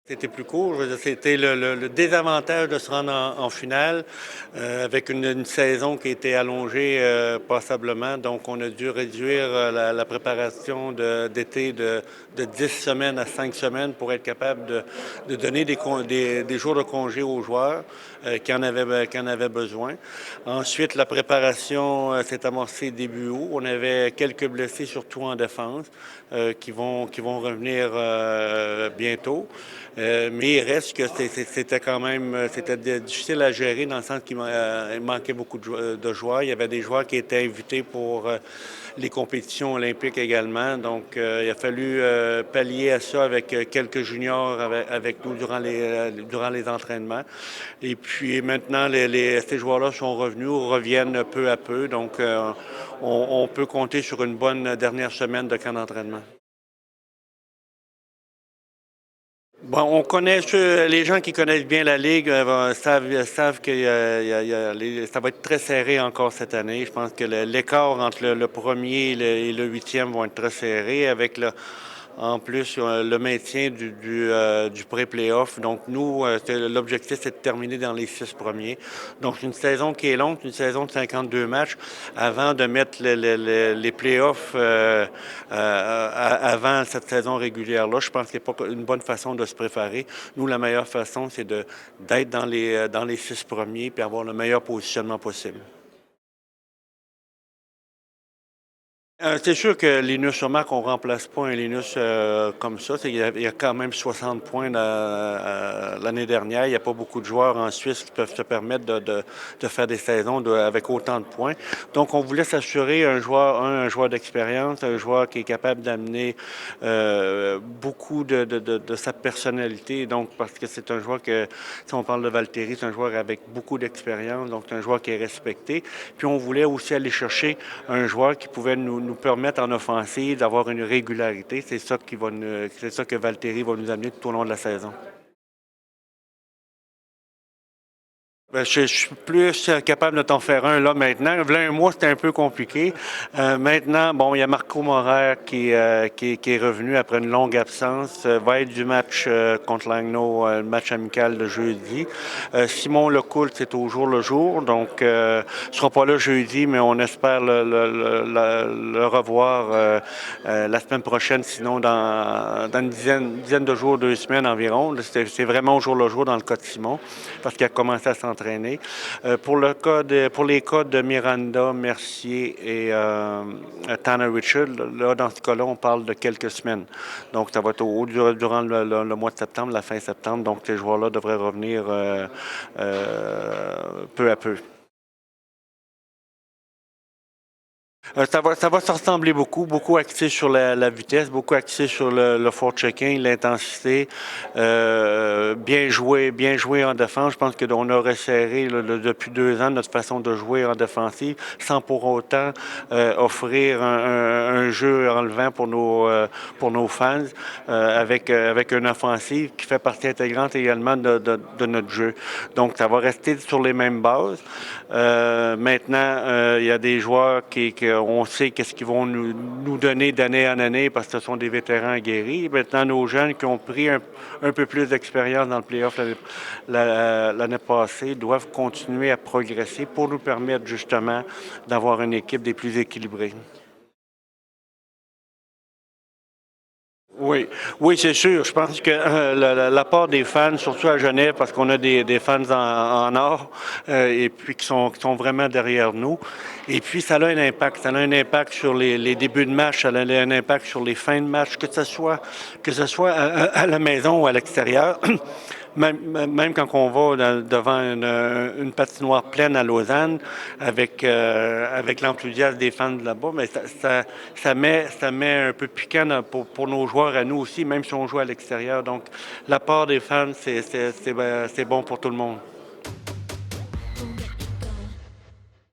C'était plus court. Je veux dire, c'était le désavantage de se rendre en finale avec une saison qui a été allongée passablement. Donc, on a dû réduire la préparation d'été de 10 semaines à 5 semaines pour être capable de donner des jours de congé aux joueurs qui en avaient besoin. Ensuite, la préparation s'est amorcée début août. On avait quelques blessés, surtout en défense, qui vont revenir bientôt. Mais il reste que c'était quand même c'était difficile à gérer dans le sens qu'il manquait beaucoup de joueurs. Il y avait des joueurs qui étaient invités pour les compétitions olympiques également. Donc, il a fallu pallier à ça avec quelques juniors avec nous durant les entraînements. Et puis maintenant, ces joueurs-là sont revenus ou reviennent peu à peu. Donc, on peut compter sur une bonne dernière semaine de camp d'entraînement. Bon, on connaît les gens qui connaissent bien la Ligue savent que ça va être très serré encore cette année. Je pense que l'écart entre le premier et le huitième vont être très serrés avec en plus le maintien du pré-playoff. Donc nous, l'objectif, c'est de terminer dans les 6 premiers. Donc une saison qui est longue, une saison de 52 matchs avant de mettre les playoffs avant cette saison régulière-là. Je pense qu'il n'y a pas une bonne façon de se préparer. Nous, la meilleure façon, c'est d'être dans les 6 premiers puis avoir le meilleur positionnement possible. C'est sûr que Linus Omark, on ne remplace pas un Linus comme ça. Il y a quand même 60 points l'année dernière. Il n'y a pas beaucoup de joueurs en Suisse qui peuvent se permettre de faire des saisons avec autant de points. Donc, on voulait s'assurer un joueur d'expérience, un joueur qui est capable d'amener beaucoup de sa personnalité. Donc, parce que c'est un joueur que, si on parle de Valtteri, c'est un joueur avec beaucoup d'expérience. Donc, c'est un joueur qui est respecté. Puis, on voulait aussi aller chercher un joueur qui pouvait nous permettre en offensive d'avoir une régularité. C'est ça que Valtteri va nous amener tout au long de la saison. Ben, je suis plus capable de t'en faire un là maintenant. Là, un mois, c'était un peu compliqué. Maintenant, bon, il y a Marco Morer qui est revenu après une longue absence. Va être du match contre Langnau, le match amical de jeudi. Simon Lecoult, c'est au jour le jour. Donc, ne sera pas là jeudi, mais on espère le revoir la semaine prochaine, sinon dans une dizaine de jours, 2 semaines environ. C'est vraiment au jour le jour dans le cas de Simon, parce qu'il a commencé à s'entraîner. Pour les cas de Miranda, Mercier et Tanner Richard, là, dans ce cas-là, on parle de quelques semaines. Donc, ça va être durant le mois de septembre, la fin septembre. Donc, ces joueurs-là devraient revenir peu à peu. Ça va se ressembler beaucoup axé sur la vitesse, beaucoup axé sur le forechecking, l'intensité. Bien joué en défense. Je pense qu'on a resserré depuis 2 ans notre façon de jouer en défensive, sans pour autant offrir un jeu enlevant pour nos fans, avec une offensive qui fait partie intégrante également de notre jeu. Donc, ça va rester sur les mêmes bases. Maintenant, il y a des joueurs on sait qu'est-ce qu'ils vont nous donner d'année en année parce que ce sont des vétérans aguerris. Maintenant, nos jeunes qui ont pris un peu plus d'expérience dans le playoff l'année passée doivent continuer à progresser pour nous permettre justement d'avoir une équipe des plus équilibrées. Oui, oui, c'est sûr. Je pense que l'apport des fans, surtout à Genève, parce qu'on a des fans en or, et puis qui sont vraiment derrière nous. Et puis, ça a un impact. Ça a un impact sur les débuts de match, ça a un impact sur les fins de match, que ce soit à la maison ou à l'extérieur. Même quand on va devant une patinoire pleine à Lausanne, avec l'enthousiasme des fans de là-bas, mais ça met un peu piquant pour nos joueurs à nous aussi, même si on joue à l'extérieur. Donc, l'apport des fans, c'est bon pour tout le monde.